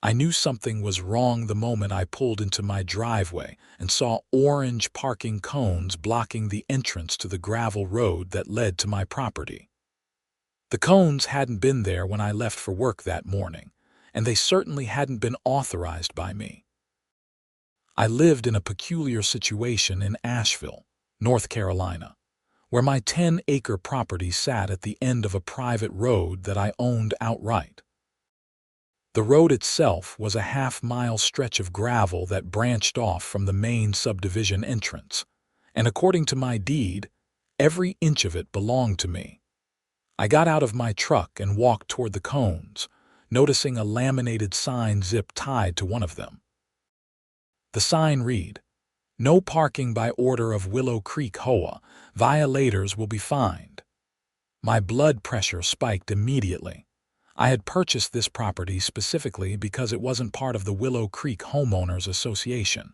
I knew something was wrong the moment I pulled into my driveway and saw orange parking cones blocking the entrance to the gravel road that led to my property. The cones hadn't been there when I left for work that morning, and they certainly hadn't been authorized by me. I lived in a peculiar situation in Asheville, North Carolina, where my 10-acre property sat at the end of a private road that I owned outright. The road itself was a half-mile stretch of gravel that branched off from the main subdivision entrance, and according to my deed, every inch of it belonged to me. I got out of my truck and walked toward the cones, noticing a laminated sign zip tied to one of them. The sign read, "No parking by order of Willow Creek HOA. Violators will be fined." My blood pressure spiked immediately. I had purchased this property specifically because it wasn't part of the Willow Creek Homeowners Association.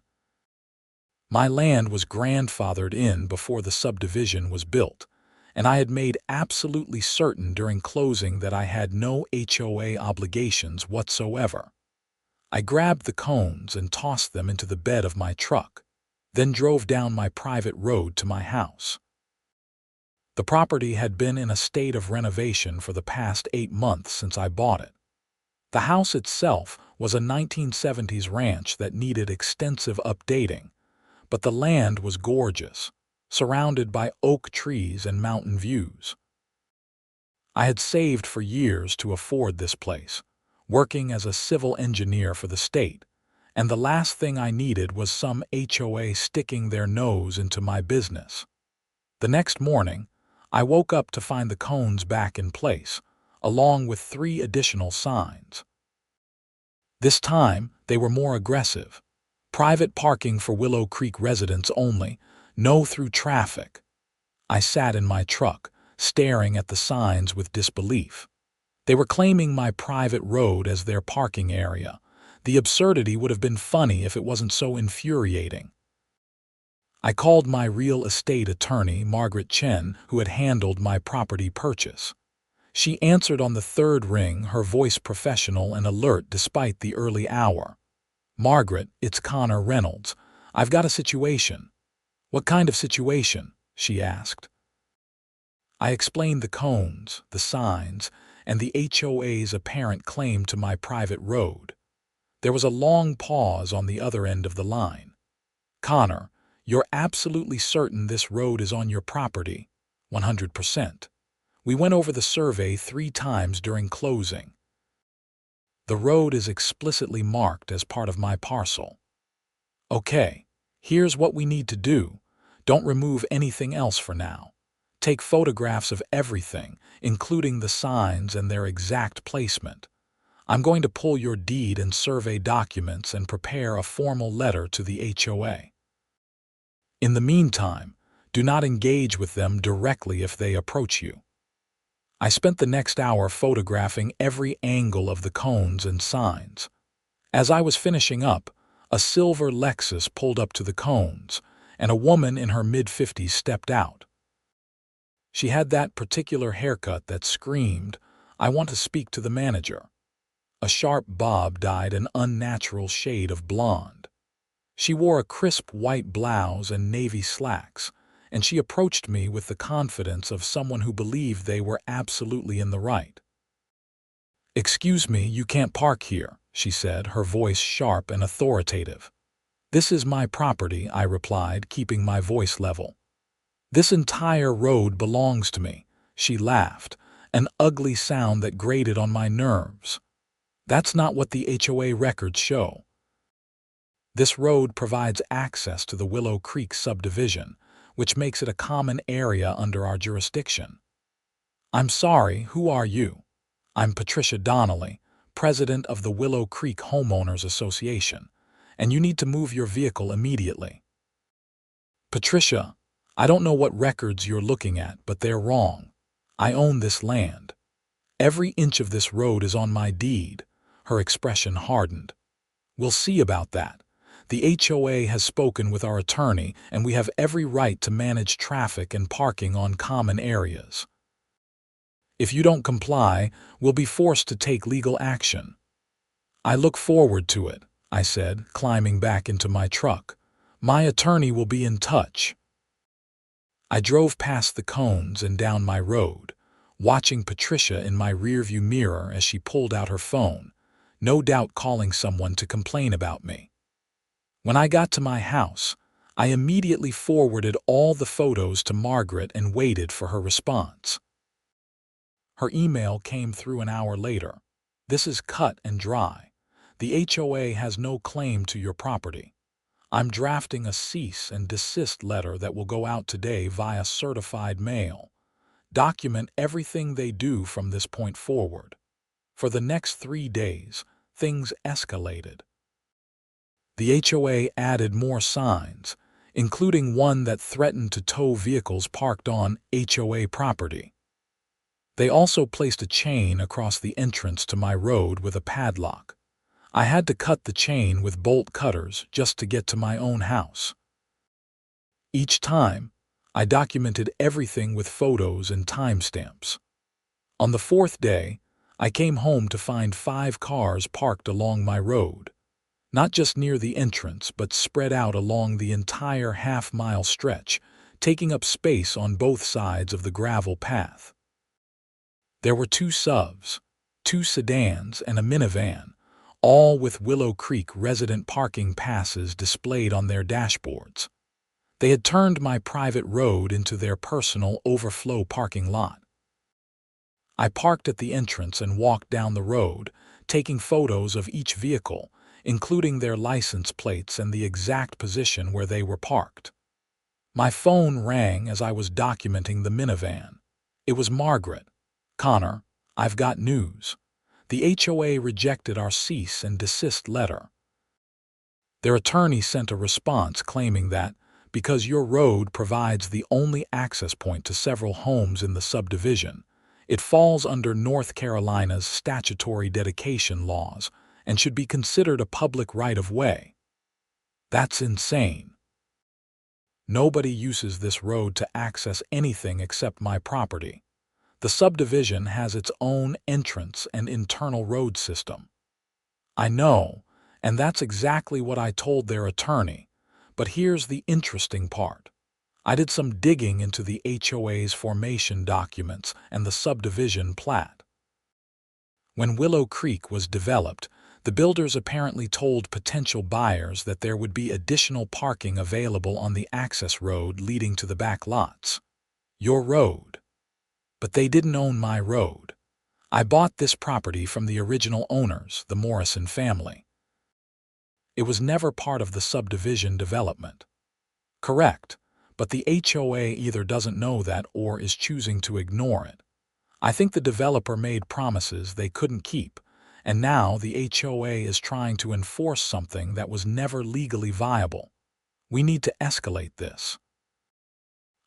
My land was grandfathered in before the subdivision was built, and I had made absolutely certain during closing that I had no HOA obligations whatsoever. I grabbed the cones and tossed them into the bed of my truck, then drove down my private road to my house. The property had been in a state of renovation for the past 8 months since I bought it. The house itself was a 1970s ranch that needed extensive updating, but the land was gorgeous, surrounded by oak trees and mountain views. I had saved for years to afford this place, working as a civil engineer for the state, and the last thing I needed was some HOA sticking their nose into my business. The next morning, I woke up to find the cones back in place, along with 3 additional signs. This time, they were more aggressive. Private parking for Willow Creek residents only, no through traffic. I sat in my truck, staring at the signs with disbelief. They were claiming my private road as their parking area. The absurdity would have been funny if it wasn't so infuriating. I called my real estate attorney, Margaret Chen, who had handled my property purchase. She answered on the 3rd ring, her voice professional and alert despite the early hour. "Margaret, it's Connor Reynolds. I've got a situation." "What kind of situation?" she asked. I explained the cones, the signs, and the HOA's apparent claim to my private road. There was a long pause on the other end of the line. "Connor, you're absolutely certain this road is on your property?" "100%. We went over the survey 3 times during closing. The road is explicitly marked as part of my parcel." "Okay, here's what we need to do. Don't remove anything else for now. Take photographs of everything, including the signs and their exact placement. I'm going to pull your deed and survey documents and prepare a formal letter to the HOA. In the meantime, do not engage with them directly if they approach you." I spent the next hour photographing every angle of the cones and signs. As I was finishing up, a silver Lexus pulled up to the cones, and a woman in her mid-50s stepped out. She had that particular haircut that screamed, "I want to speak to the manager." A sharp bob dyed an unnatural shade of blonde. She wore a crisp white blouse and navy slacks, and she approached me with the confidence of someone who believed they were absolutely in the right. "Excuse me, you can't park here," she said, her voice sharp and authoritative. "This is my property," I replied, keeping my voice level. "This entire road belongs to me," she laughed, an ugly sound that grated on my nerves. "That's not what the HOA records show. This road provides access to the Willow Creek subdivision, which makes it a common area under our jurisdiction." "I'm sorry, who are you?" "I'm Patricia Donnelly, president of the Willow Creek Homeowners Association, and you need to move your vehicle immediately." "Patricia, I don't know what records you're looking at, but they're wrong. I own this land. Every inch of this road is on my deed." Her expression hardened. "We'll see about that. The HOA has spoken with our attorney, and we have every right to manage traffic and parking on common areas. If you don't comply, we'll be forced to take legal action." "I look forward to it," I said, climbing back into my truck. "My attorney will be in touch." I drove past the cones and down my road, watching Patricia in my rearview mirror as she pulled out her phone, no doubt calling someone to complain about me. When I got to my house, I immediately forwarded all the photos to Margaret and waited for her response. Her email came through an hour later. "This is cut and dry. The HOA has no claim to your property. I'm drafting a cease and desist letter that will go out today via certified mail. Document everything they do from this point forward." For the next 3 days, things escalated. The HOA added more signs, including one that threatened to tow vehicles parked on HOA property. They also placed a chain across the entrance to my road with a padlock. I had to cut the chain with bolt cutters just to get to my own house. Each time, I documented everything with photos and timestamps. On the 4th day, I came home to find 5 cars parked along my road, not just near the entrance but spread out along the entire half-mile stretch, taking up space on both sides of the gravel path. There were 2 SUVs, 2 sedans, and a minivan, all with Willow Creek resident parking passes displayed on their dashboards. They had turned my private road into their personal overflow parking lot. I parked at the entrance and walked down the road, taking photos of each vehicle, including their license plates and the exact position where they were parked. My phone rang as I was documenting the minivan. It was Margaret. "Connor, I've got news. The HOA rejected our cease and desist letter. Their attorney sent a response claiming that, because your road provides the only access point to several homes in the subdivision, it falls under North Carolina's statutory dedication laws and should be considered a public right-of-way. That's insane. Nobody uses this road to access anything except my property. The subdivision has its own entrance and internal road system." I know, and that's exactly what I told their attorney. But here's the interesting part. I did some digging into the HOA's formation documents and the subdivision plat. When Willow Creek was developed, the builders apparently told potential buyers that there would be additional parking available on the access road leading to the back lots. Your road. But they didn't own my road. I bought this property from the original owners, the Morrison family. It was never part of the subdivision development. Correct, but the HOA either doesn't know that or is choosing to ignore it. I think the developer made promises they couldn't keep, and now the HOA is trying to enforce something that was never legally viable. We need to escalate this.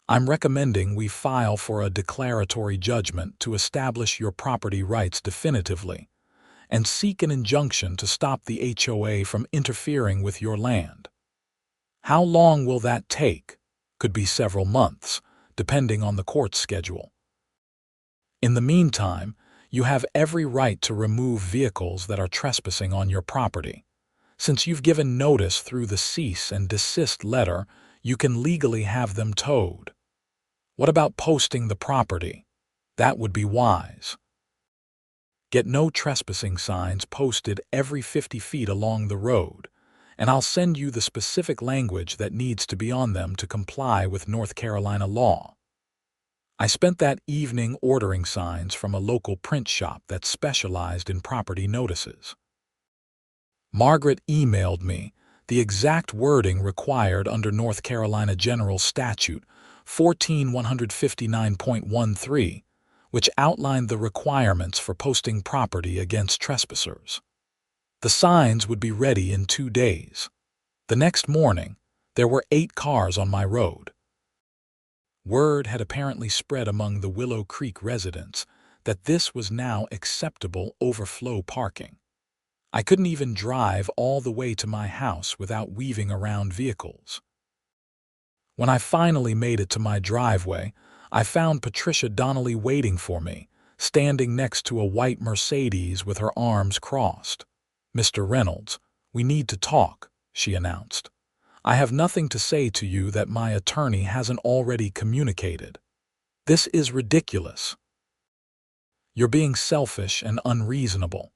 I'm recommending we file for a declaratory judgment to establish your property rights definitively and seek an injunction to stop the HOA from interfering with your land. How long will that take? Could be several months, depending on the court schedule. In the meantime, you have every right to remove vehicles that are trespassing on your property. Since you've given notice through the cease and desist letter, you can legally have them towed. What about posting the property? That would be wise. Get no trespassing signs posted every 50 feet along the road, and I'll send you the specific language that needs to be on them to comply with North Carolina law. I spent that evening ordering signs from a local print shop that specialized in property notices. Margaret emailed me the exact wording required under North Carolina General Statute 14159.13, which outlined the requirements for posting property against trespassers. The signs would be ready in 2 days. The next morning, there were 8 cars on my road. Word had apparently spread among the Willow Creek residents that this was now acceptable overflow parking. I couldn't even drive all the way to my house without weaving around vehicles. When I finally made it to my driveway, I found Patricia Donnelly waiting for me, standing next to a white Mercedes with her arms crossed. "Mr. Reynolds, we need to talk," she announced. "I have nothing to say to you that my attorney hasn't already communicated. This is ridiculous. You're being selfish and unreasonable.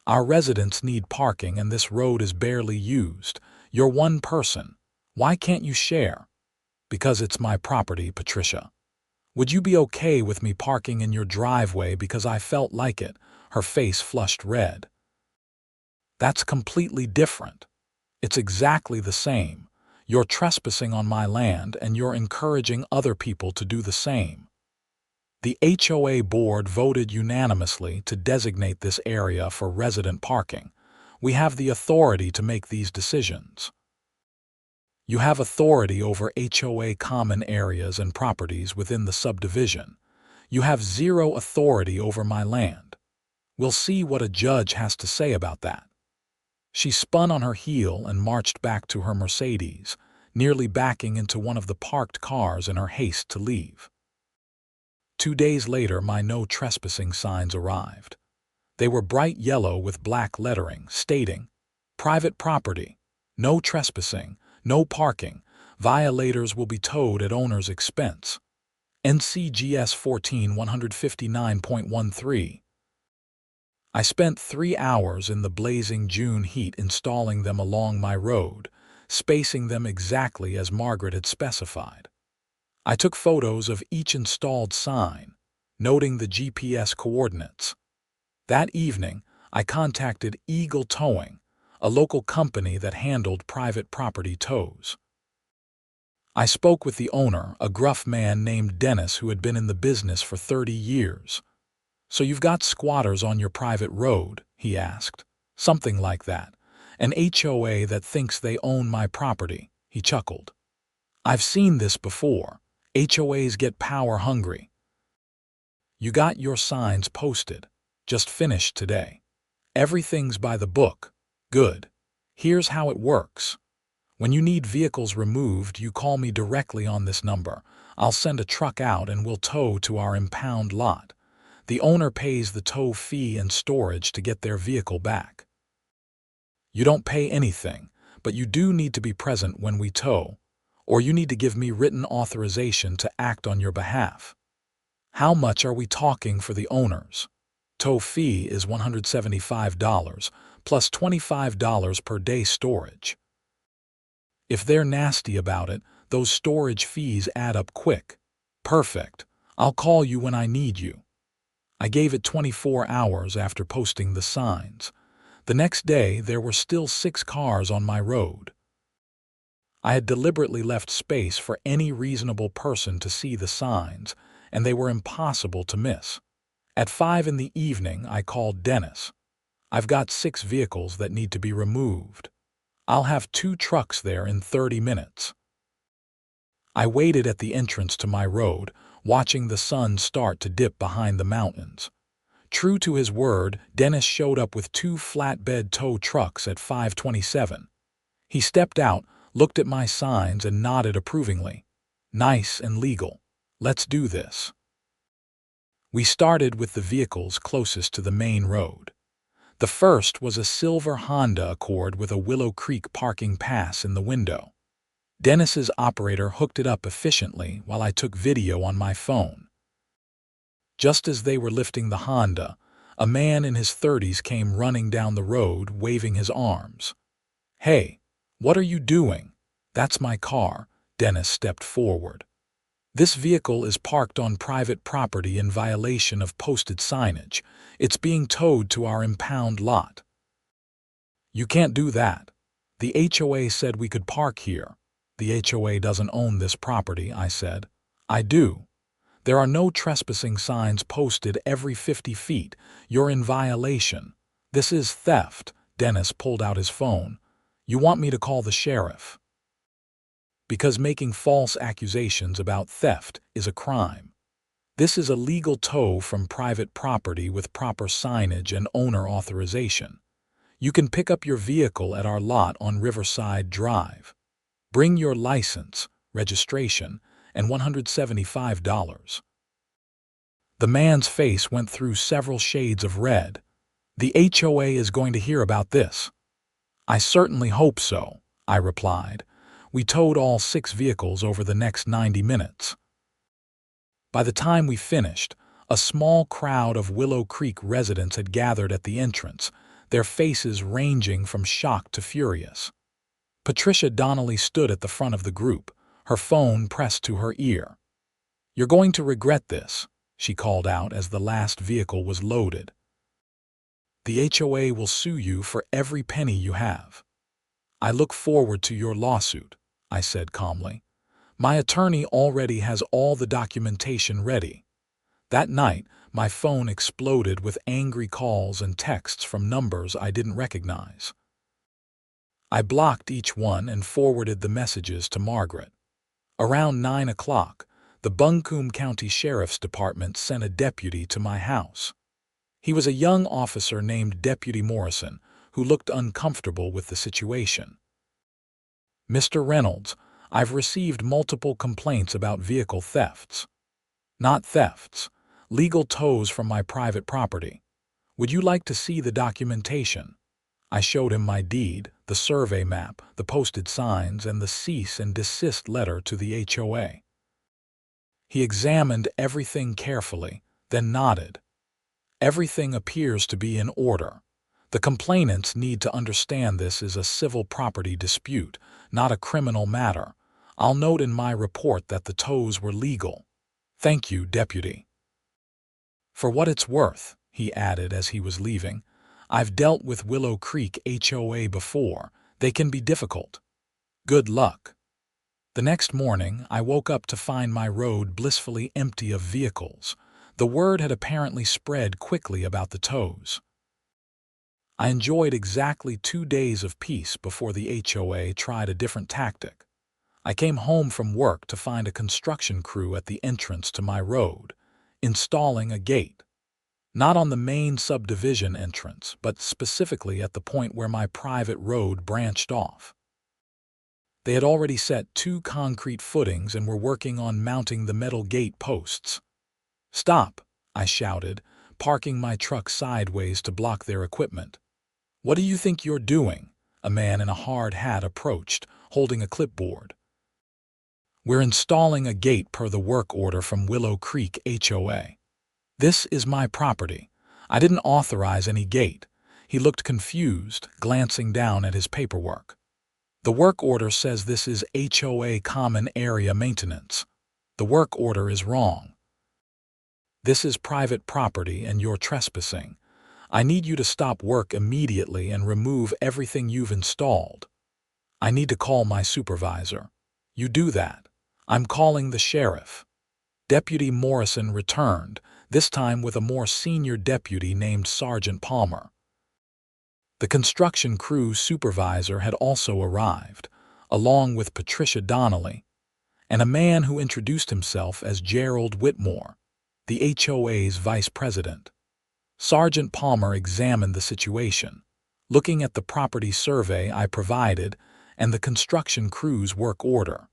Our residents need parking and this road is barely used. You're one person. Why can't you share?" "Because it's my property, Patricia. Would you be okay with me parking in your driveway because I felt like it?" Her face flushed red. "That's completely different. It's exactly the same. You're trespassing on my land and you're encouraging other people to do the same. The HOA board voted unanimously to designate this area for resident parking. We have the authority to make these decisions." "You have authority over HOA common areas and properties within the subdivision. You have zero authority over my land. We'll see what a judge has to say about that." She spun on her heel and marched back to her Mercedes, nearly backing into one of the parked cars in her haste to leave. 2 days later, my no trespassing signs arrived. They were bright yellow with black lettering stating, "Private property, no trespassing, no parking, violators will be towed at owner's expense." NCGS 14-159.13. I spent 3 hours in the blazing June heat installing them along my road, spacing them exactly as Margaret had specified. I took photos of each installed sign, noting the GPS coordinates. That evening, I contacted Eagle Towing, a local company that handled private property tows. I spoke with the owner, a gruff man named Dennis who had been in the business for 30 years. "So you've got squatters on your private road?" he asked. "Something like that. An HOA that thinks they own my property," he chuckled. "I've seen this before. HOAs get power hungry." "You got your signs posted. Just finished today. Everything's by the book. Good. Here's how it works. When you need vehicles removed, you call me directly on this number. I'll send a truck out and we'll tow to our impound lot. The owner pays the tow fee and storage to get their vehicle back. You don't pay anything, but you do need to be present when we tow, or you need to give me written authorization to act on your behalf." "How much are we talking for the owners?" "Tow fee is $175 plus $25 per day storage. If they're nasty about it, those storage fees add up quick." "Perfect. I'll call you when I need you." I gave it 24 hours after posting the signs. The next day, there were still 6 cars on my road. I had deliberately left space for any reasonable person to see the signs, and they were impossible to miss. At 5 in the evening, I called Dennis. "I've got 6 vehicles that need to be removed. I'll have 2 trucks there in 30 minutes. I waited at the entrance to my road, watching the sun start to dip behind the mountains. True to his word, Dennis showed up with 2 flatbed tow trucks at 5:27. He stepped out, looked at my signs, and nodded approvingly. "Nice and legal. Let's do this." We started with the vehicles closest to the main road. The first was a silver Honda Accord with a Willow Creek parking pass in the window. Dennis's operator hooked it up efficiently while I took video on my phone. Just as they were lifting the Honda, a man in his 30s came running down the road waving his arms. "Hey, what are you doing?" "That's my car." Dennis stepped forward. "This vehicle is parked on private property in violation of posted signage. It's being towed to our impound lot." "You can't do that. The HOA said we could park here." "The HOA doesn't own this property," I said. "I do. There are no trespassing signs posted every 50 feet. You're in violation. This is theft." Dennis pulled out his phone. "You want me to call the sheriff?" "Because making false accusations about theft is a crime. This is a legal tow from private property with proper signage and owner authorization. You can pick up your vehicle at our lot on Riverside Drive. Bring your license, registration, and $175. The man's face went through several shades of red. The HOA is going to hear about this. I certainly hope so, I replied. We towed all 6 vehicles over the next 90 minutes. By the time we finished, a small crowd of Willow Creek residents had gathered at the entrance, their faces ranging from shock to furious. Patricia Donnelly stood at the front of the group, her phone pressed to her ear. "You're going to regret this," she called out as the last vehicle was loaded. "The HOA will sue you for every penny you have." "I look forward to your lawsuit," I said calmly. "My attorney already has all the documentation ready." That night, my phone exploded with angry calls and texts from numbers I didn't recognize. I blocked each one and forwarded the messages to Margaret. Around 9 o'clock, the Buncombe County Sheriff's Department sent a deputy to my house. He was a young officer named Deputy Morrison, who looked uncomfortable with the situation. "Mr. Reynolds, I've received multiple complaints about vehicle thefts." "Not thefts, legal tows from my private property. Would you like to see the documentation?" I showed him my deed, the survey map, the posted signs, and the cease and desist letter to the HOA. He examined everything carefully, then nodded. "Everything appears to be in order. The complainants need to understand this is a civil property dispute, not a criminal matter. I'll note in my report that the tows were legal. Thank you, Deputy." "For what it's worth," he added as he was leaving, "I've dealt with Willow Creek HOA before. They can be difficult. Good luck." The next morning, I woke up to find my road blissfully empty of vehicles. The word had apparently spread quickly about the tows. I enjoyed exactly 2 days of peace before the HOA tried a different tactic. I came home from work to find a construction crew at the entrance to my road, installing a gate. Not on the main subdivision entrance, but specifically at the point where my private road branched off. They had already set 2 concrete footings and were working on mounting the metal gate posts. "Stop!" I shouted, parking my truck sideways to block their equipment. "What do you think you're doing?" A man in a hard hat approached, holding a clipboard. "We're installing a gate per the work order from Willow Creek HOA. This is my property. I didn't authorize any gate." He looked confused, glancing down at his paperwork. "The work order says this is HOA Common Area Maintenance. The work order is wrong. This is private property and you're trespassing. I need you to stop work immediately and remove everything you've installed." "I need to call my supervisor." "You do that. I'm calling the sheriff." Deputy Morrison returned, this time with a more senior deputy named Sergeant Palmer. The construction crew supervisor had also arrived, along with Patricia Donnelly, and a man who introduced himself as Gerald Whitmore, the HOA's vice president. Sergeant Palmer examined the situation, looking at the property survey I provided and the construction crew's work order.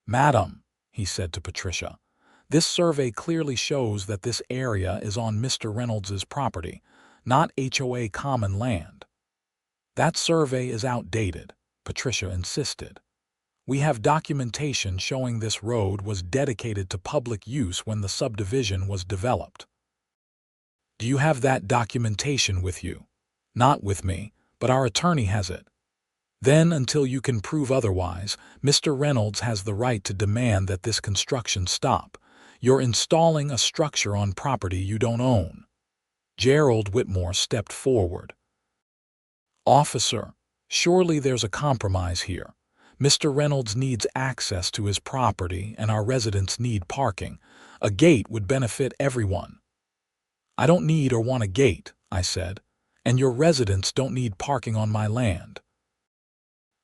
"Madam," he said to Patricia, "this survey clearly shows that this area is on Mr. Reynolds's property, not HOA common land." "That survey is outdated," Patricia insisted. "We have documentation showing this road was dedicated to public use when the subdivision was developed." "Do you have that documentation with you?" "Not with me, but our attorney has it." "Then, until you can prove otherwise, Mr. Reynolds has the right to demand that this construction stop. You're installing a structure on property you don't own." Gerald Whitmore stepped forward. "Officer, surely there's a compromise here. Mr. Reynolds needs access to his property and our residents need parking. A gate would benefit everyone." "I don't need or want a gate," I said, "and your residents don't need parking on my land.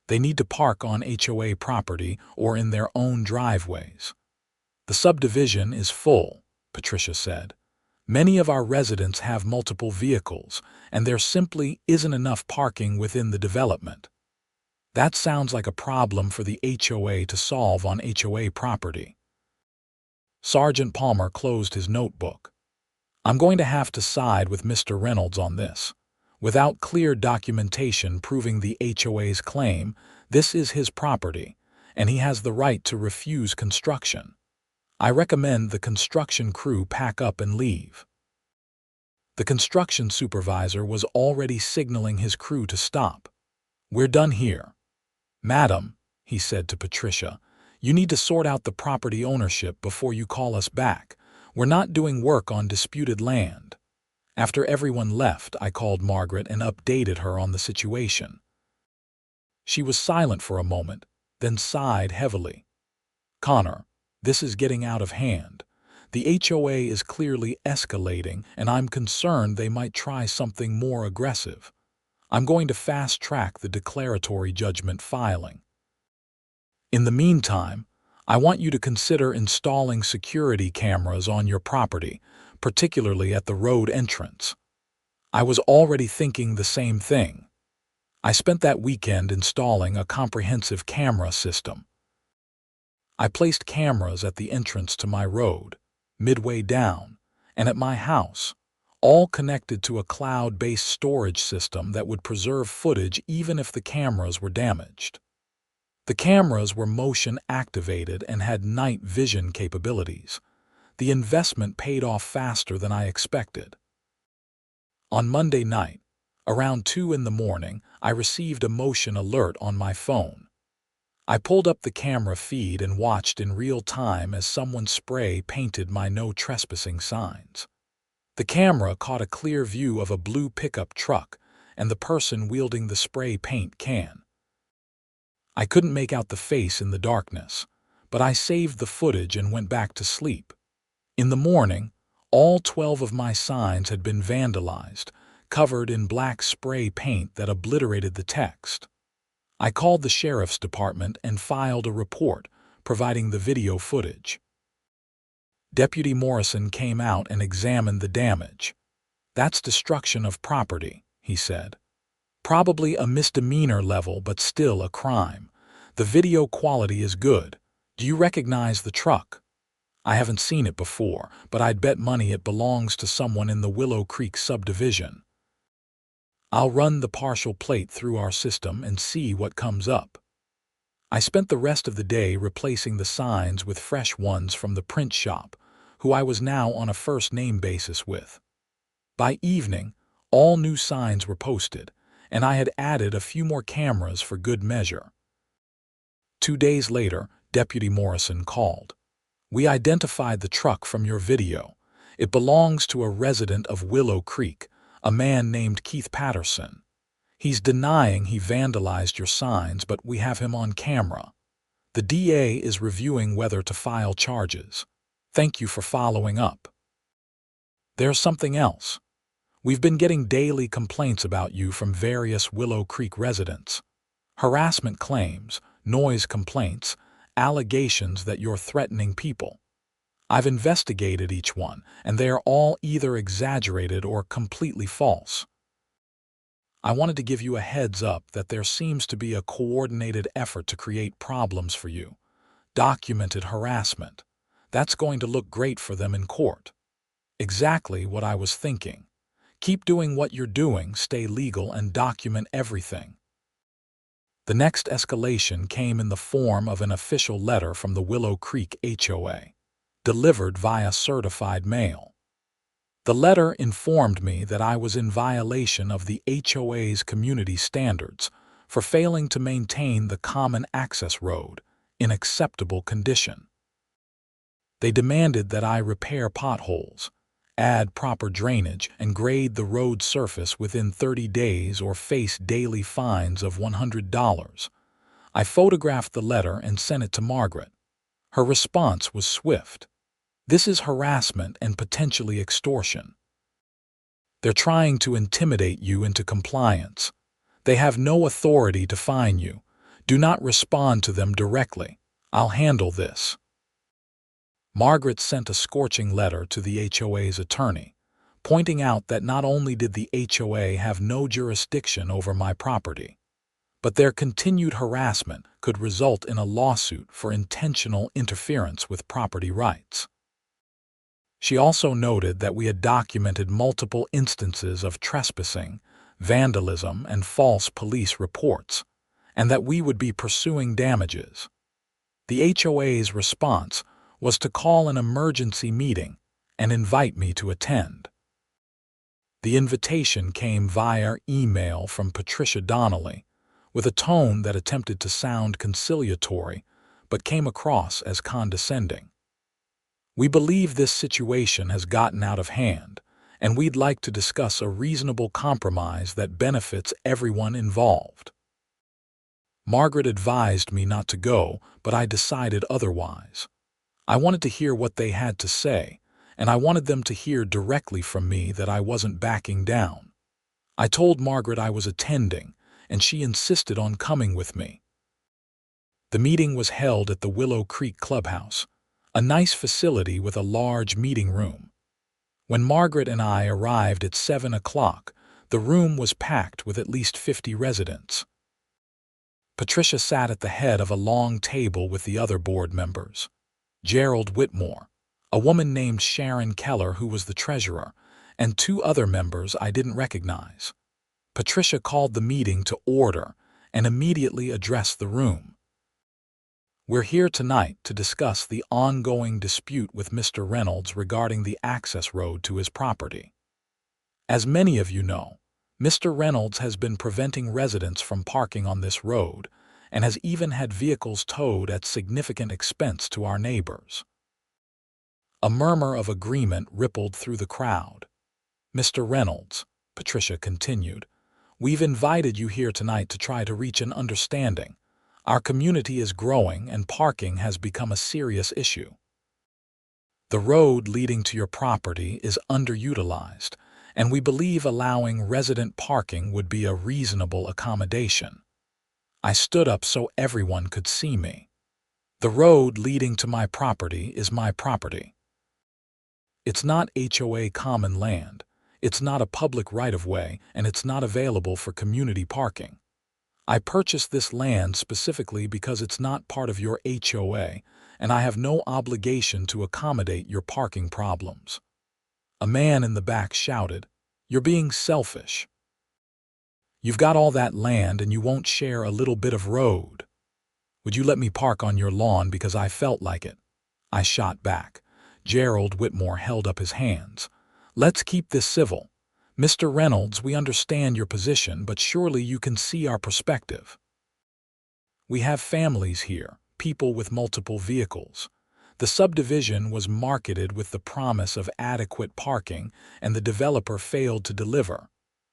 They need to park on HOA property or in their own driveways." "The subdivision is full," Patricia said. "Many of our residents have multiple vehicles, and there simply isn't enough parking within the development. That sounds like a problem for the HOA to solve on HOA property." Sergeant Palmer closed his notebook. I'm going to have to side with Mr. Reynolds on this. Without clear documentation proving the HOA's claim, this is his property, and he has the right to refuse construction. I recommend the construction crew pack up and leave. The construction supervisor was already signaling his crew to stop. We're done here. Madam, he said to Patricia, you need to sort out the property ownership before you call us back. We're not doing work on disputed land. After everyone left, I called Margaret and updated her on the situation. She was silent for a moment, then sighed heavily. Connor, this is getting out of hand. The HOA is clearly escalating, and I'm concerned they might try something more aggressive. I'm going to fast-track the declaratory judgment filing. In the meantime, I want you to consider installing security cameras on your property, particularly at the road entrance. I was already thinking the same thing. I spent that weekend installing a comprehensive camera system. I placed cameras at the entrance to my road, midway down, and at my house, all connected to a cloud-based storage system that would preserve footage even if the cameras were damaged. The cameras were motion-activated and had night vision capabilities. The investment paid off faster than I expected. On Monday night, around 2 in the morning, I received a motion alert on my phone. I pulled up the camera feed and watched in real time as someone spray painted my no trespassing signs. The camera caught a clear view of a blue pickup truck and the person wielding the spray paint can. I couldn't make out the face in the darkness, but I saved the footage and went back to sleep. In the morning, all 12 of my signs had been vandalized, covered in black spray paint that obliterated the text. I called the sheriff's department and filed a report, providing the video footage. Deputy Morrison came out and examined the damage. That's destruction of property, he said. Probably a misdemeanor level, but still a crime. The video quality is good. Do you recognize the truck? I haven't seen it before, but I'd bet money it belongs to someone in the Willow Creek subdivision. I'll run the partial plate through our system and see what comes up. I spent the rest of the day replacing the signs with fresh ones from the print shop, who I was now on a first-name basis with. By evening, all new signs were posted, and I had added a few more cameras for good measure. 2 days later, Deputy Morrison called. We identified the truck from your video. It belongs to a resident of Willow Creek, a man named Keith Patterson. He's denying he vandalized your signs, but we have him on camera. The DA is reviewing whether to file charges. Thank you for following up. There's something else. We've been getting daily complaints about you from various Willow Creek residents. Harassment claims, noise complaints, allegations that you're threatening people. I've investigated each one, and they are all either exaggerated or completely false. I wanted to give you a heads up that there seems to be a coordinated effort to create problems for you. Documented harassment. That's going to look great for them in court. Exactly what I was thinking. Keep doing what you're doing, stay legal, and document everything. The next escalation came in the form of an official letter from the Willow Creek HOA, delivered via certified mail. The letter informed me that I was in violation of the HOA's community standards for failing to maintain the common access road in acceptable condition. They demanded that I repair potholes, add proper drainage, and grade the road surface within 30 days or face daily fines of $100. I photographed the letter and sent it to Margaret. Her response was swift. This is harassment and potentially extortion. They're trying to intimidate you into compliance. They have no authority to fine you. Do not respond to them directly. I'll handle this. Margaret sent a scorching letter to the HOA's attorney, pointing out that not only did the HOA have no jurisdiction over my property, but their continued harassment could result in a lawsuit for intentional interference with property rights. She also noted that we had documented multiple instances of trespassing, vandalism, and false police reports, and that we would be pursuing damages. The HOA's response was to call an emergency meeting and invite me to attend. The invitation came via email from Patricia Donnelly, with a tone that attempted to sound conciliatory but came across as condescending. We believe this situation has gotten out of hand, and we'd like to discuss a reasonable compromise that benefits everyone involved. Margaret advised me not to go, but I decided otherwise. I wanted to hear what they had to say, and I wanted them to hear directly from me that I wasn't backing down. I told Margaret I was attending, and she insisted on coming with me. The meeting was held at the Willow Creek Clubhouse, a nice facility with a large meeting room. When Margaret and I arrived at 7 o'clock, the room was packed with at least 50 residents. Patricia sat at the head of a long table with the other board members. Gerald Whitmore, a woman named Sharon Keller who was the treasurer, and 2 other members I didn't recognize. Patricia called the meeting to order and immediately addressed the room. We're here tonight to discuss the ongoing dispute with Mr. Reynolds regarding the access road to his property. As many of you know, Mr. Reynolds has been preventing residents from parking on this road and has even had vehicles towed at significant expense to our neighbors. A murmur of agreement rippled through the crowd. Mr. Reynolds, Patricia continued, we've invited you here tonight to try to reach an understanding. Our community is growing and parking has become a serious issue. The road leading to your property is underutilized, and we believe allowing resident parking would be a reasonable accommodation. I stood up so everyone could see me. The road leading to my property is my property. It's not HOA common land, it's not a public right-of-way, and it's not available for community parking. I purchased this land specifically because it's not part of your HOA, and I have no obligation to accommodate your parking problems. A man in the back shouted, "You're being selfish. You've got all that land and you won't share a little bit of road. Would you let me park on your lawn because I felt like it?" I shot back. Gerald Whitmore held up his hands. "Let's keep this civil. Mr. Reynolds, we understand your position, but surely you can see our perspective. We have families here, people with multiple vehicles. The subdivision was marketed with the promise of adequate parking, and the developer failed to deliver.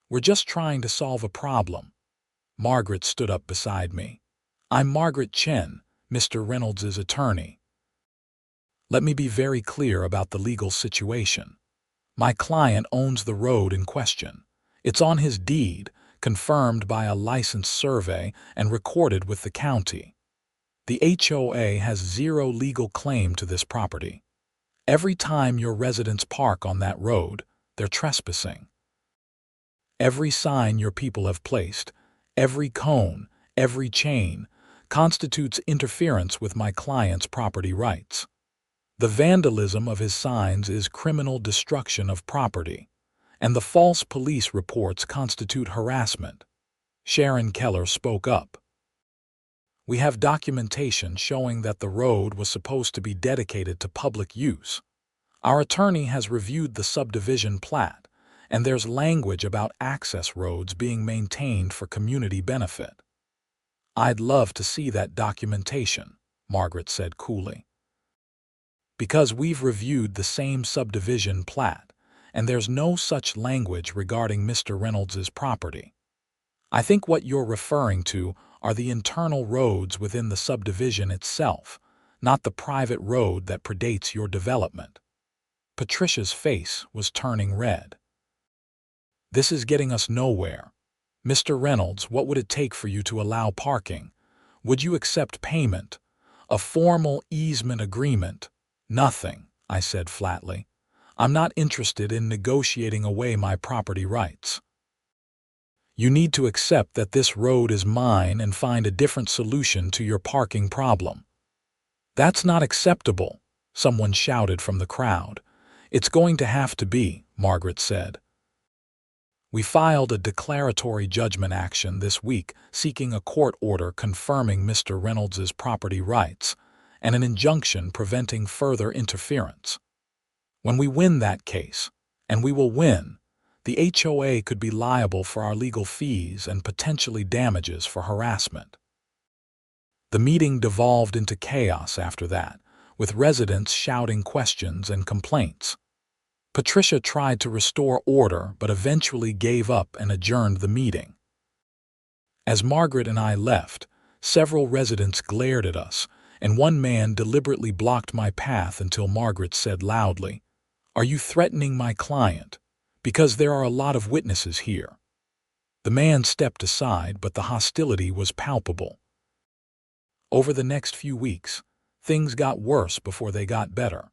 We're just trying to solve a problem." Margaret stood up beside me. "I'm Margaret Chen, Mr. Reynolds' attorney. Let me be very clear about the legal situation. My client owns the road in question. It's on his deed, confirmed by a licensed survey and recorded with the county. The HOA has zero legal claim to this property. Every time your residents park on that road, they're trespassing. Every sign your people have placed, every cone, every chain, constitutes interference with my client's property rights. The vandalism of his signs is criminal destruction of property, and the false police reports constitute harassment." Sharon Keller spoke up. "We have documentation showing that the road was supposed to be dedicated to public use. Our attorney has reviewed the subdivision plat, and there's language about access roads being maintained for community benefit." "I'd love to see that documentation," Margaret said coolly. "Because we've reviewed the same subdivision plat, and there's no such language regarding Mr. Reynolds' property. I think what you're referring to are the internal roads within the subdivision itself, not the private road that predates your development." Patricia's face was turning red. "This is getting us nowhere. Mr. Reynolds, what would it take for you to allow parking? Would you accept payment? A formal easement agreement? Nothing," I said flatly. "I'm not interested in negotiating away my property rights. You need to accept that this road is mine and find a different solution to your parking problem." "That's not acceptable," someone shouted from the crowd. "It's going to have to be," Margaret said. We filed a declaratory judgment action this week seeking a court order confirming Mr. Reynolds's property rights and an injunction preventing further interference. When we win that case, and we will win, the HOA could be liable for our legal fees and potentially damages for harassment. The meeting devolved into chaos after that, with residents shouting questions and complaints. Patricia tried to restore order but eventually gave up and adjourned the meeting. As Margaret and I left, several residents glared at us, and one man deliberately blocked my path until Margaret said loudly, "Are you threatening my client? Because there are a lot of witnesses here." The man stepped aside, but the hostility was palpable. Over the next few weeks, things got worse before they got better.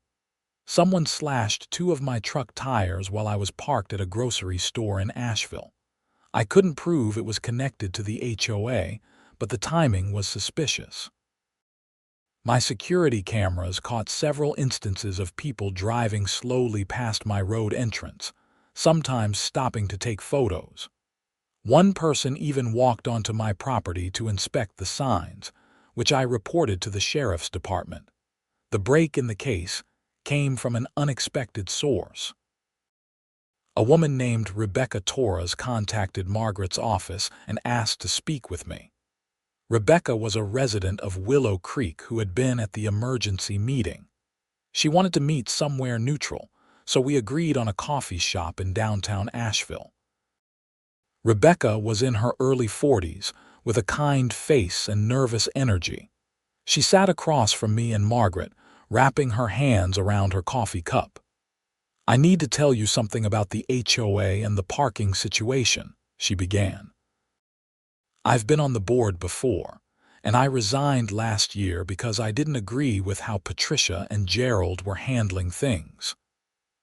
Someone slashed 2 of my truck tires while I was parked at a grocery store in Asheville. I couldn't prove it was connected to the HOA, but the timing was suspicious. My security cameras caught several instances of people driving slowly past my road entrance, sometimes stopping to take photos. One person even walked onto my property to inspect the signs, which I reported to the sheriff's department. The break in the case came from an unexpected source. A woman named Rebecca Torres contacted Margaret's office and asked to speak with me. Rebecca was a resident of Willow Creek who had been at the emergency meeting. She wanted to meet somewhere neutral, so we agreed on a coffee shop in downtown Asheville. Rebecca was in her early 40s, with a kind face and nervous energy. She sat across from me and Margaret, wrapping her hands around her coffee cup. "I need to tell you something about the HOA and the parking situation," she began. "I've been on the board before, and I resigned last year because I didn't agree with how Patricia and Gerald were handling things.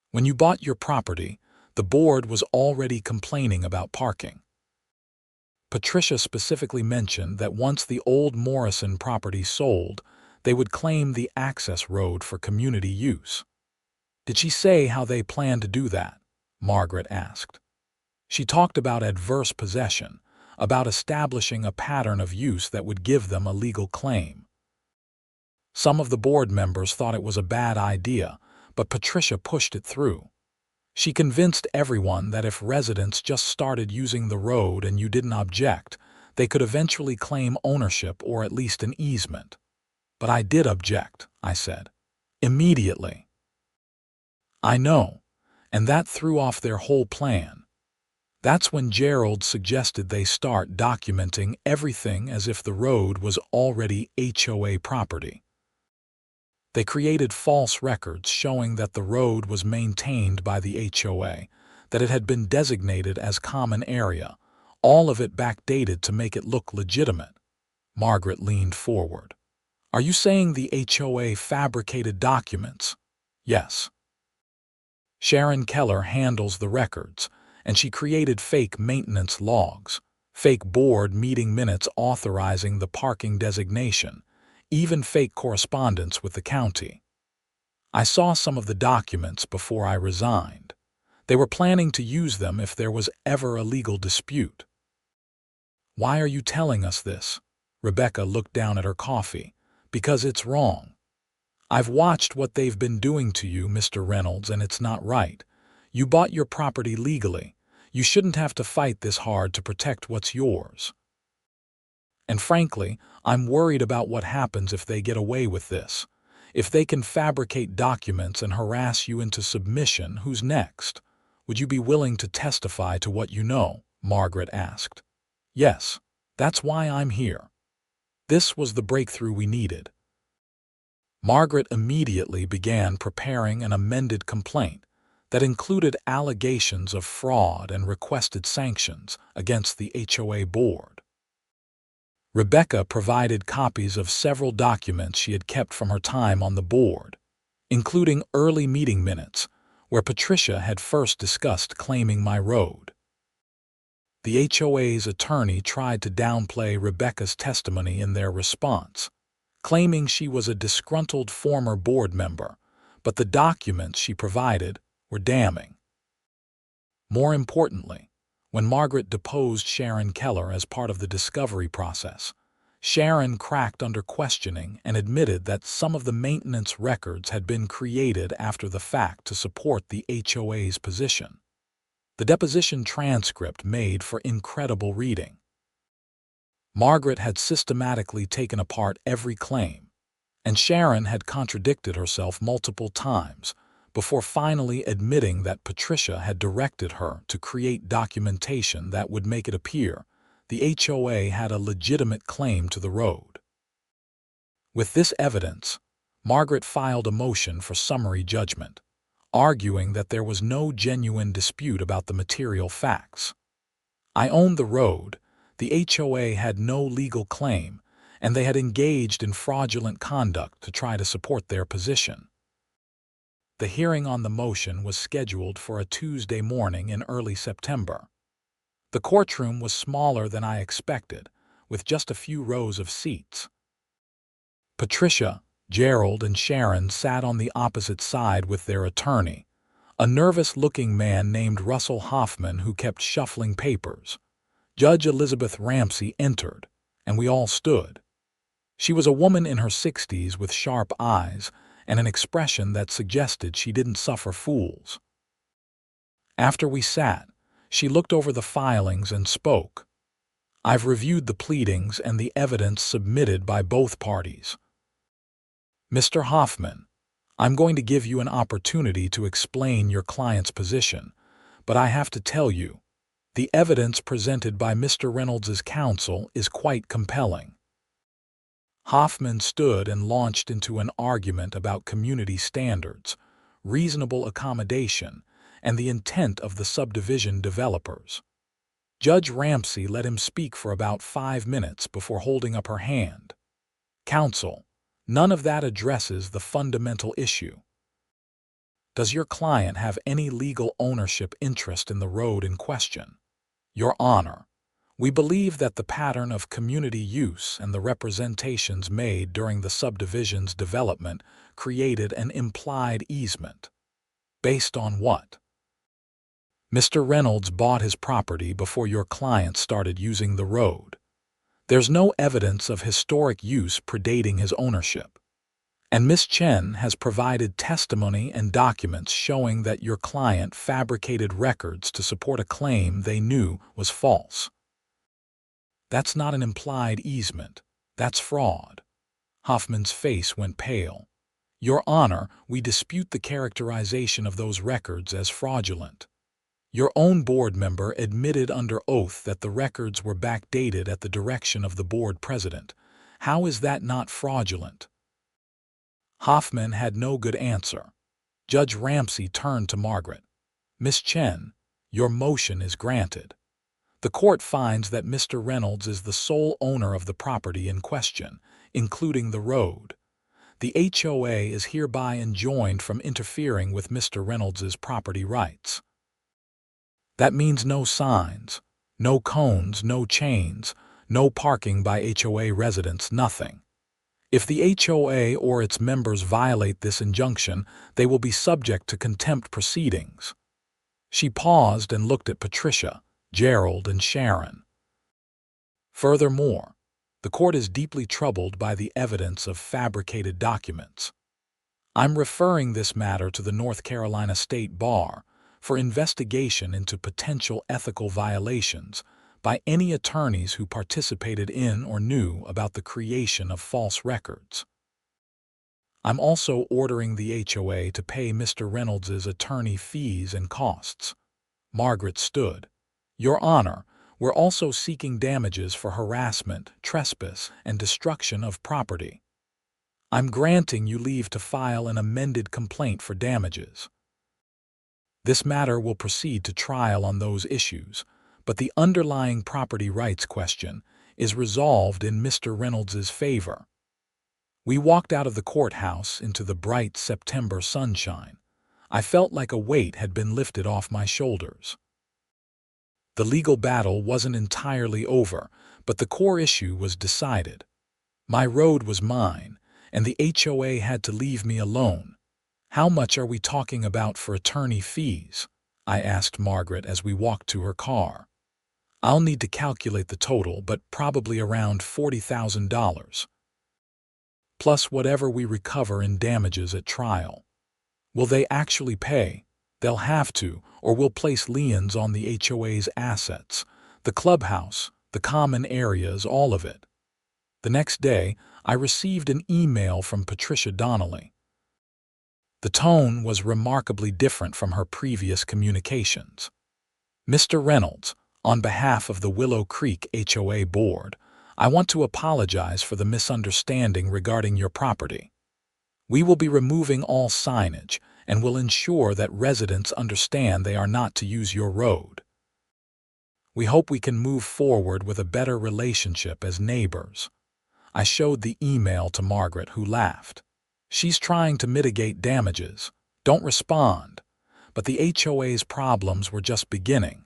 When you bought your property, the board was already complaining about parking. Patricia specifically mentioned that once the old Morrison property sold, they would claim the access road for community use." "Did she say how they plan to do that?" Margaret asked. "She talked about adverse possession, about establishing a pattern of use that would give them a legal claim. Some of the board members thought it was a bad idea, but Patricia pushed it through. She convinced everyone that if residents just started using the road and you didn't object, they could eventually claim ownership or at least an easement. But I did object," I said. "Immediately." "I know, and that threw off their whole plan. That's when Gerald suggested they start documenting everything as if the road was already HOA property. They created false records showing that the road was maintained by the HOA, that it had been designated as common area, all of it backdated to make it look legitimate." Margaret leaned forward. "Are you saying the HOA fabricated documents?" "Yes. Sharon Keller handles the records, and she created fake maintenance logs, fake board meeting minutes authorizing the parking designation, even fake correspondence with the county. I saw some of the documents before I resigned. They were planning to use them if there was ever a legal dispute." "Why are you telling us this?" Rebecca looked down at her coffee. "Because it's wrong. I've watched what they've been doing to you, Mr. Reynolds, and it's not right. You bought your property legally. You shouldn't have to fight this hard to protect what's yours. And frankly, I'm worried about what happens if they get away with this. If they can fabricate documents and harass you into submission, who's next? Would you be willing to testify to what you know?" Margaret asked. "Yes, that's why I'm here." This was the breakthrough we needed. Margaret immediately began preparing an amended complaint that included allegations of fraud and requested sanctions against the HOA board. Rebecca provided copies of several documents she had kept from her time on the board, including early meeting minutes where Patricia had first discussed claiming my road. The HOA's attorney tried to downplay Rebecca's testimony in their response, claiming she was a disgruntled former board member, but the documents she provided were damning. More importantly, when Margaret deposed Sharon Keller as part of the discovery process, Sharon cracked under questioning and admitted that some of the maintenance records had been created after the fact to support the HOA's position. The deposition transcript made for incredible reading. Margaret had systematically taken apart every claim, and Sharon had contradicted herself multiple times before finally admitting that Patricia had directed her to create documentation that would make it appear the HOA had a legitimate claim to the road. With this evidence, Margaret filed a motion for summary judgment, arguing that there was no genuine dispute about the material facts. I owned the road, the HOA had no legal claim, and they had engaged in fraudulent conduct to try to support their position. The hearing on the motion was scheduled for a Tuesday morning in early September. The courtroom was smaller than I expected, with just a few rows of seats. Patricia, Gerald, and Sharon sat on the opposite side with their attorney, a nervous-looking man named Russell Hoffman who kept shuffling papers. Judge Elizabeth Ramsey entered, and we all stood. She was a woman in her 60s with sharp eyes and an expression that suggested she didn't suffer fools. After we sat, she looked over the filings and spoke. "I've reviewed the pleadings and the evidence submitted by both parties. Mr. Hoffman, I'm going to give you an opportunity to explain your client's position, but I have to tell you, the evidence presented by Mr. Reynolds' counsel is quite compelling." Hoffman stood and launched into an argument about community standards, reasonable accommodation, and the intent of the subdivision developers. Judge Ramsey let him speak for about 5 minutes before holding up her hand. "Counsel, none of that addresses the fundamental issue. Does your client have any legal ownership interest in the road in question?" "Your Honor, we believe that the pattern of community use and the representations made during the subdivision's development created an implied easement." "Based on what?" "Mr. Reynolds bought his property before your client started using the road. There's no evidence of historic use predating his ownership. And Ms. Chen has provided testimony and documents showing that your client fabricated records to support a claim they knew was false." "That's not an implied easement. That's fraud." Hoffman's face went pale. "Your Honor, we dispute the characterization of those records as fraudulent. Your own board member admitted under oath that the records were backdated at the direction of the board president. How is that not fraudulent?" Hoffman had no good answer. Judge Ramsey turned to Margaret. "Miss Chen, your motion is granted. The court finds that Mr. Reynolds is the sole owner of the property in question, including the road. The HOA is hereby enjoined from interfering with Mr. Reynolds's property rights." That means no signs, no cones, no chains, no parking by HOA residents, nothing. If the HOA or its members violate this injunction, they will be subject to contempt proceedings. She paused and looked at Patricia, Gerald, and Sharon. "Furthermore, the court is deeply troubled by the evidence of fabricated documents. I'm referring this matter to the North Carolina State Bar for investigation into potential ethical violations by any attorneys who participated in or knew about the creation of false records. I'm also ordering the HOA to pay Mr. Reynolds' attorney fees and costs." Margaret stood. "Your Honor, we're also seeking damages for harassment, trespass, and destruction of property. I'm granting you leave to file an amended complaint for damages. This matter will proceed to trial on those issues, but the underlying property rights question is resolved in Mr. Reynolds' favor." We walked out of the courthouse into the bright September sunshine. I felt like a weight had been lifted off my shoulders. The legal battle wasn't entirely over, but the core issue was decided. My road was mine, and the HOA had to leave me alone. "How much are we talking about for attorney fees?" I asked Margaret as we walked to her car. "I'll need to calculate the total, but probably around $40,000. Plus whatever we recover in damages at trial." "Will they actually pay?" "They'll have to, or we'll place liens on the HOA's assets, the clubhouse, the common areas, all of it." The next day, I received an email from Patricia Donnelly. The tone was remarkably different from her previous communications. "Mr. Reynolds, on behalf of the Willow Creek HOA Board, I want to apologize for the misunderstanding regarding your property. We will be removing all signage and will ensure that residents understand they are not to use your road. We hope we can move forward with a better relationship as neighbors." I showed the email to Margaret, who laughed. "She's trying to mitigate damages. Don't respond." But the HOA's problems were just beginning.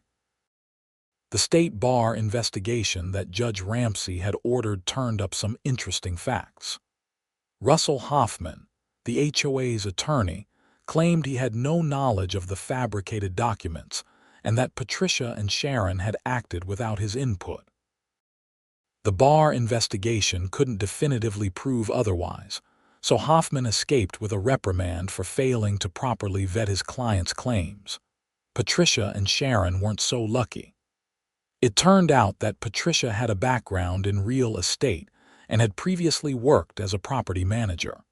The state bar investigation that Judge Ramsey had ordered turned up some interesting facts. Russell Hoffman, the HOA's attorney, claimed he had no knowledge of the fabricated documents and that Patricia and Sharon had acted without his input. The bar investigation couldn't definitively prove otherwise, so Hoffman escaped with a reprimand for failing to properly vet his client's claims. Patricia and Sharon weren't so lucky. It turned out that Patricia had a background in real estate and had previously worked as a property manager.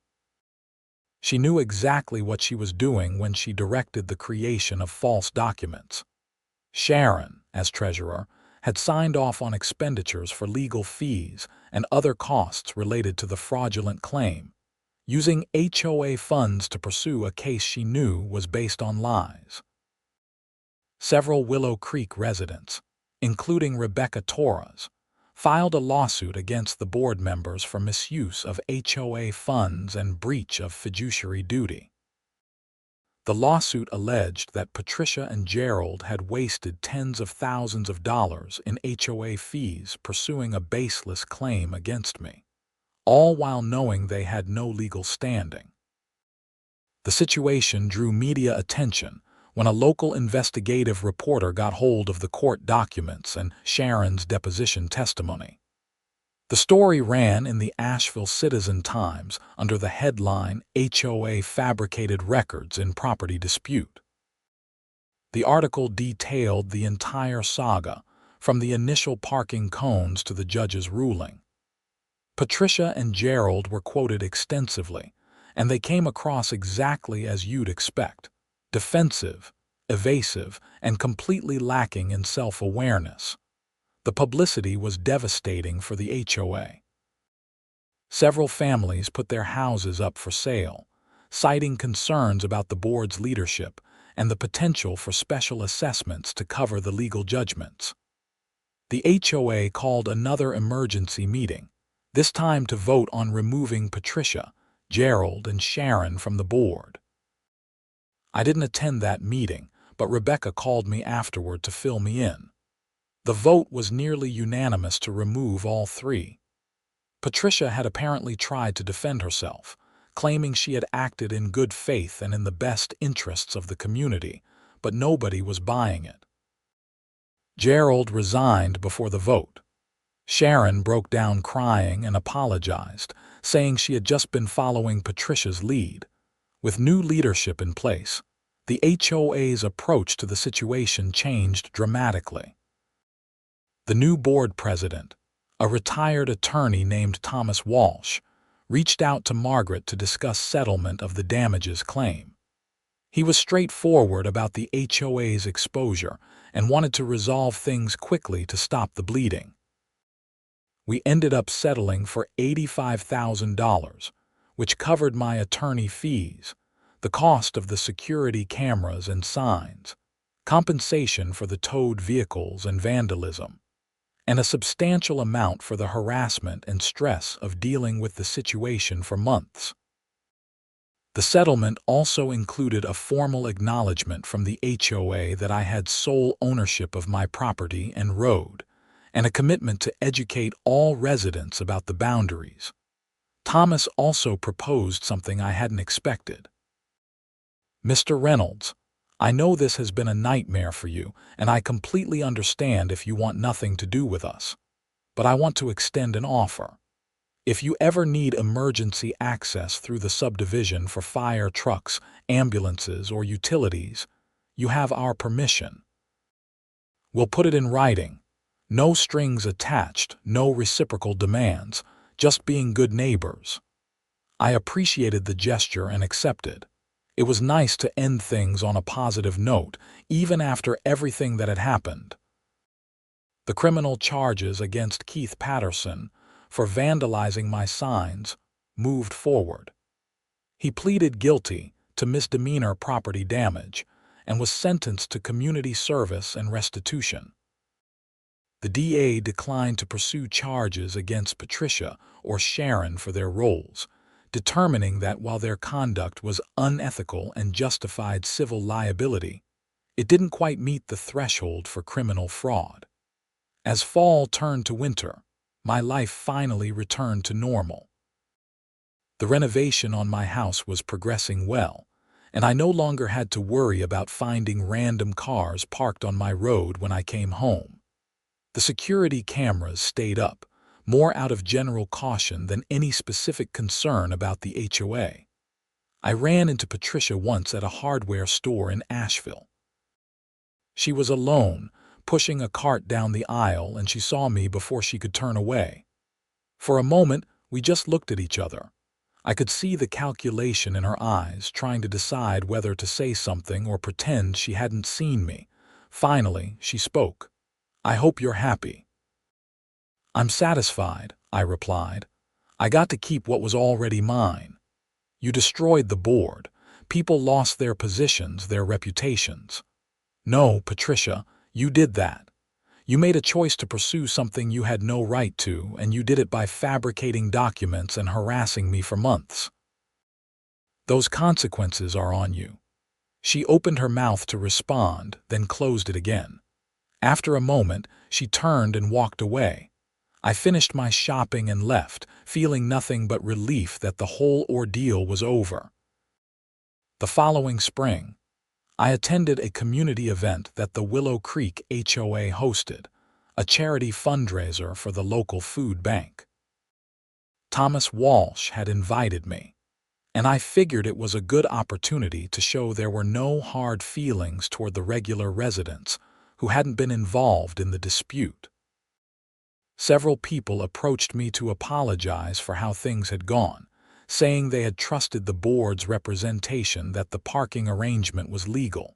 She knew exactly what she was doing when she directed the creation of false documents. Sharon, as treasurer, had signed off on expenditures for legal fees and other costs related to the fraudulent claim, using HOA funds to pursue a case she knew was based on lies. Several Willow Creek residents, including Rebecca Torres, filed a lawsuit against the board members for misuse of HOA funds and breach of fiduciary duty. The lawsuit alleged that Patricia and Gerald had wasted tens of thousands of dollars in HOA fees pursuing a baseless claim against me, all while knowing they had no legal standing. The situation drew media attention when a local investigative reporter got hold of the court documents and Sharon's deposition testimony. The story ran in the Asheville Citizen-Times under the headline "HOA Fabricated Records in Property Dispute." The article detailed the entire saga, from the initial parking cones to the judge's ruling. Patricia and Gerald were quoted extensively, and they came across exactly as you'd expect: defensive, evasive, and completely lacking in self-awareness. The publicity was devastating for the HOA. Several families put their houses up for sale, citing concerns about the board's leadership and the potential for special assessments to cover the legal judgments. The HOA called another emergency meeting, this time to vote on removing Patricia, Gerald, and Sharon from the board. I didn't attend that meeting, but Rebecca called me afterward to fill me in. The vote was nearly unanimous to remove all three. Patricia had apparently tried to defend herself, claiming she had acted in good faith and in the best interests of the community, but nobody was buying it. Gerald resigned before the vote. Sharon broke down crying and apologized, saying she had just been following Patricia's lead. With new leadership in place, the HOA's approach to the situation changed dramatically. The new board president, a retired attorney named Thomas Walsh, reached out to Margaret to discuss settlement of the damages claim. He was straightforward about the HOA's exposure and wanted to resolve things quickly to stop the bleeding. We ended up settling for $85,000, which covered my attorney fees, the cost of the security cameras and signs, compensation for the towed vehicles and vandalism, and a substantial amount for the harassment and stress of dealing with the situation for months. The settlement also included a formal acknowledgement from the HOA that I had sole ownership of my property and road, and a commitment to educate all residents about the boundaries. Thomas also proposed something I hadn't expected: Mr. Reynolds, I know this has been a nightmare for you, and I completely understand if you want nothing to do with us. But I want to extend an offer. If you ever need emergency access through the subdivision for fire trucks, ambulances, or utilities, you have our permission. We'll put it in writing. No strings attached, no reciprocal demands, just being good neighbors. I appreciated the gesture and accepted. It was nice to end things on a positive note, even after everything that had happened. The criminal charges against Keith Patterson for vandalizing my signs moved forward. He pleaded guilty to misdemeanor property damage and was sentenced to community service and restitution. The DA declined to pursue charges against Patricia or Sharon for their roles, determining that while their conduct was unethical and justified civil liability, it didn't quite meet the threshold for criminal fraud. As fall turned to winter, my life finally returned to normal. The renovation on my house was progressing well, and I no longer had to worry about finding random cars parked on my road when I came home. The security cameras stayed up, more out of general caution than any specific concern about the HOA. I ran into Patricia once at a hardware store in Asheville. She was alone, pushing a cart down the aisle, and she saw me before she could turn away. For a moment, we just looked at each other. I could see the calculation in her eyes, trying to decide whether to say something or pretend she hadn't seen me. Finally, she spoke. "I hope you're happy." "I'm satisfied," I replied. "I got to keep what was already mine. You destroyed the board. People lost their positions, their reputations." "No, Patricia, you did that. You made a choice to pursue something you had no right to, and you did it by fabricating documents and harassing me for months. Those consequences are on you." She opened her mouth to respond, then closed it again. After a moment, she turned and walked away. I finished my shopping and left, feeling nothing but relief that the whole ordeal was over. The following spring, I attended a community event that the Willow Creek HOA hosted, a charity fundraiser for the local food bank. Thomas Walsh had invited me, and I figured it was a good opportunity to show there were no hard feelings toward the regular residents who hadn't been involved in the dispute. Several people approached me to apologize for how things had gone, saying they had trusted the board's representation that the parking arrangement was legal.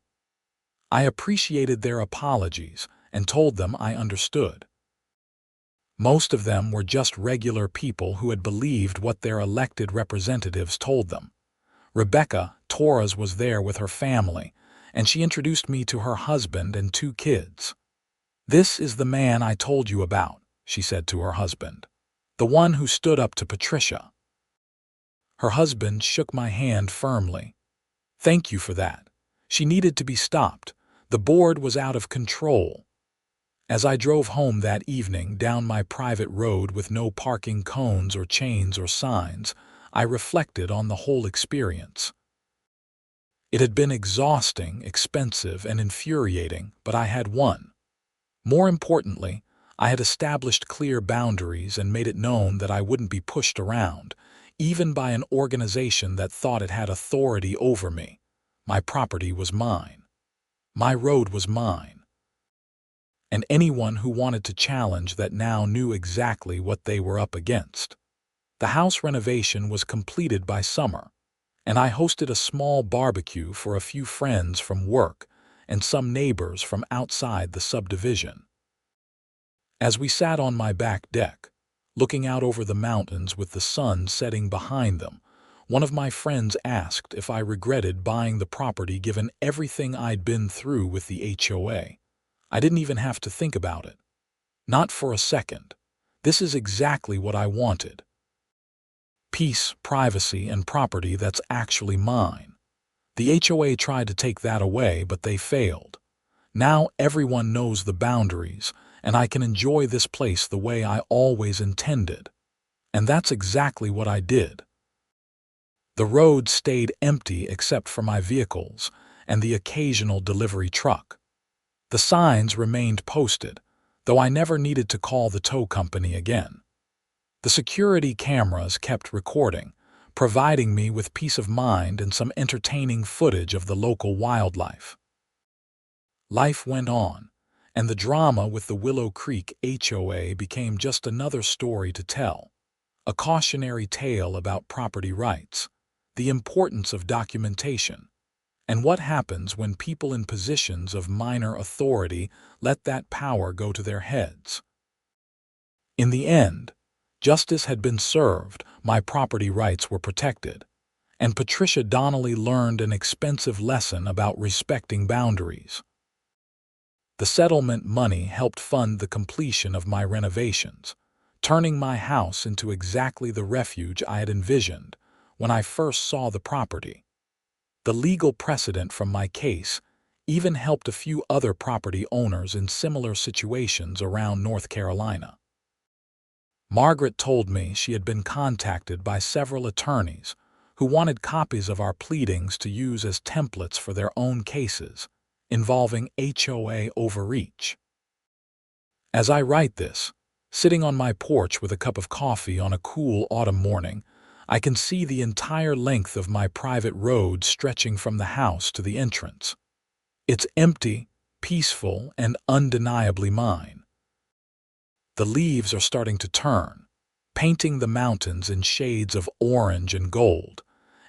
I appreciated their apologies and told them I understood. Most of them were just regular people who had believed what their elected representatives told them. Rebecca Torres was there with her family, and she introduced me to her husband and 2 kids. "This is the man I told you about," she said to her husband. "The one who stood up to Patricia." Her husband shook my hand firmly. "Thank you for that. She needed to be stopped. The board was out of control." As I drove home that evening down my private road with no parking cones or chains or signs, I reflected on the whole experience. It had been exhausting, expensive, and infuriating, but I had won. More importantly, I had established clear boundaries and made it known that I wouldn't be pushed around, even by an organization that thought it had authority over me. My property was mine. My road was mine. And anyone who wanted to challenge that now knew exactly what they were up against. The house renovation was completed by summer, and I hosted a small barbecue for a few friends from work and some neighbors from outside the subdivision. As we sat on my back deck, looking out over the mountains with the sun setting behind them, one of my friends asked if I regretted buying the property given everything I'd been through with the HOA. I didn't even have to think about it. Not for a second. This is exactly what I wanted. Peace, privacy, and property that's actually mine. The HOA tried to take that away, but they failed. Now everyone knows the boundaries, and I can enjoy this place the way I always intended. And that's exactly what I did. The road stayed empty except for my vehicles and the occasional delivery truck. The signs remained posted, though I never needed to call the tow company again. The security cameras kept recording, providing me with peace of mind and some entertaining footage of the local wildlife. Life went on, and the drama with the Willow Creek HOA became just another story to tell, a cautionary tale about property rights, the importance of documentation, and what happens when people in positions of minor authority let that power go to their heads. In the end, justice had been served, my property rights were protected, and Patricia Donnelly learned an expensive lesson about respecting boundaries. The settlement money helped fund the completion of my renovations, turning my house into exactly the refuge I had envisioned when I first saw the property. The legal precedent from my case even helped a few other property owners in similar situations around North Carolina. Margaret told me she had been contacted by several attorneys who wanted copies of our pleadings to use as templates for their own cases involving HOA overreach. As I write this, sitting on my porch with a cup of coffee on a cool autumn morning, I can see the entire length of my private road stretching from the house to the entrance. It's empty, peaceful, and undeniably mine. The leaves are starting to turn, painting the mountains in shades of orange and gold,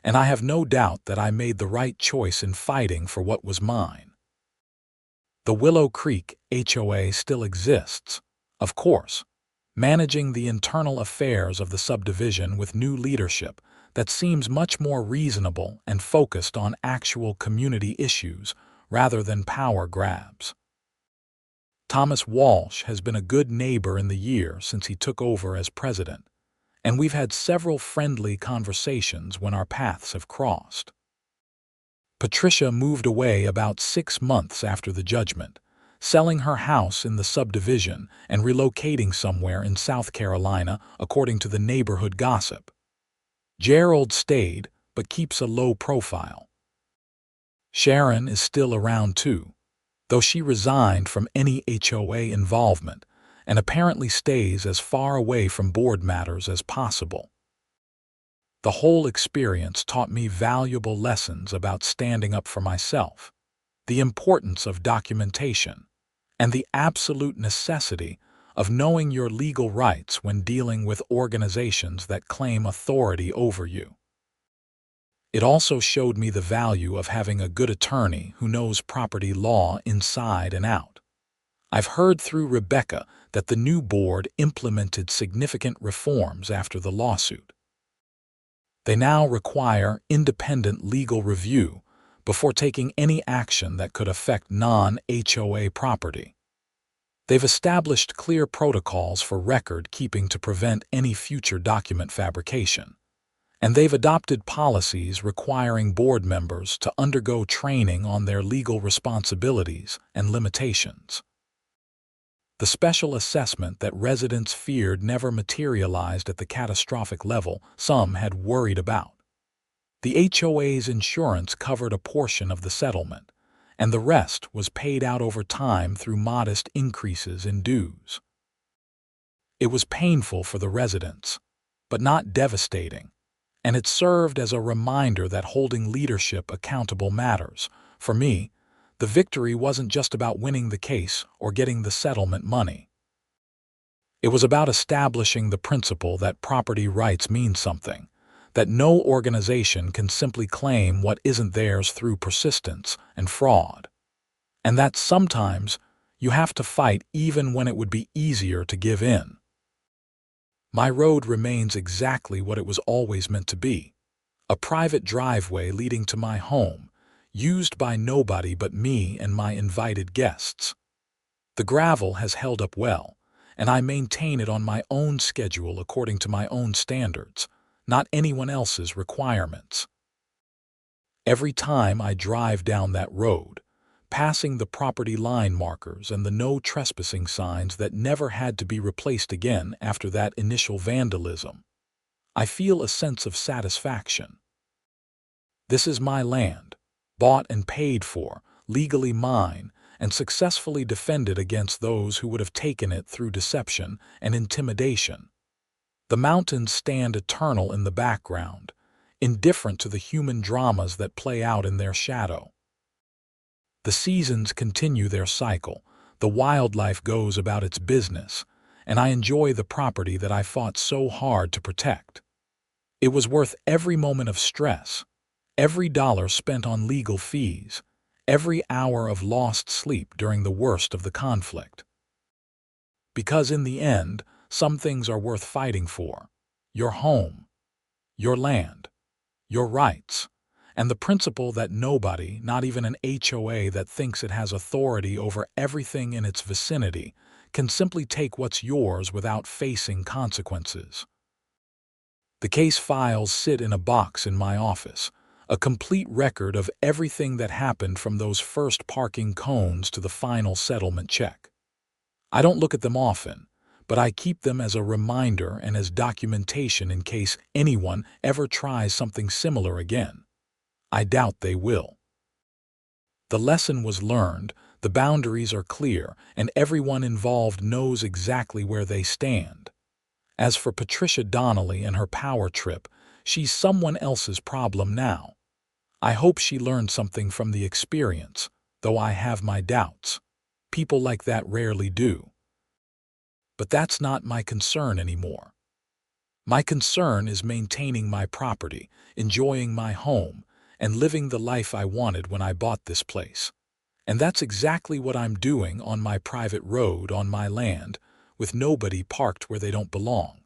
and I have no doubt that I made the right choice in fighting for what was mine. The Willow Creek HOA still exists, of course, managing the internal affairs of the subdivision with new leadership that seems much more reasonable and focused on actual community issues rather than power grabs. Thomas Walsh has been a good neighbor in the year since he took over as president, and we've had several friendly conversations when our paths have crossed. Patricia moved away about 6 months after the judgment, selling her house in the subdivision and relocating somewhere in South Carolina, according to the neighborhood gossip. Gerald stayed, but keeps a low profile. Sharon is still around too, though she resigned from any HOA involvement and apparently stays as far away from board matters as possible. The whole experience taught me valuable lessons about standing up for myself, the importance of documentation, and the absolute necessity of knowing your legal rights when dealing with organizations that claim authority over you. It also showed me the value of having a good attorney who knows property law inside and out. I've heard through Rebecca that the new board implemented significant reforms after the lawsuit. They now require independent legal review before taking any action that could affect non-HOA property. They've established clear protocols for record keeping to prevent any future document fabrication, and they've adopted policies requiring board members to undergo training on their legal responsibilities and limitations. The special assessment that residents feared never materialized at the catastrophic level some had worried about. The HOA's insurance covered a portion of the settlement, and the rest was paid out over time through modest increases in dues. It was painful for the residents, but not devastating, and it served as a reminder that holding leadership accountable matters. For me, the victory wasn't just about winning the case or getting the settlement money. It was about establishing the principle that property rights mean something, that no organization can simply claim what isn't theirs through persistence and fraud, and that sometimes you have to fight even when it would be easier to give in. My road remains exactly what it was always meant to be, a private driveway leading to my home, used by nobody but me and my invited guests. The gravel has held up well, and I maintain it on my own schedule according to my own standards, not anyone else's requirements. Every time I drive down that road, passing the property line markers and the no trespassing signs that never had to be replaced again after that initial vandalism, I feel a sense of satisfaction. This is my land, bought and paid for, legally mine, and successfully defended against those who would have taken it through deception and intimidation. The mountains stand eternal in the background, indifferent to the human dramas that play out in their shadow. The seasons continue their cycle, the wildlife goes about its business, and I enjoy the property that I fought so hard to protect. It was worth every moment of stress, every dollar spent on legal fees, every hour of lost sleep during the worst of the conflict. Because in the end, some things are worth fighting for: your home, your land, your rights, and the principle that nobody, not even an HOA that thinks it has authority over everything in its vicinity, can simply take what's yours without facing consequences. The case files sit in a box in my office, a complete record of everything that happened from those first parking cones to the final settlement check. I don't look at them often, but I keep them as a reminder and as documentation in case anyone ever tries something similar again. I doubt they will. The lesson was learned, the boundaries are clear, and everyone involved knows exactly where they stand. As for Patricia Donnelly and her power trip, she's someone else's problem now. I hope she learned something from the experience, though I have my doubts. People like that rarely do. But that's not my concern anymore. My concern is maintaining my property, enjoying my home, and living the life I wanted when I bought this place. And that's exactly what I'm doing on my private road on my land, with nobody parked where they don't belong.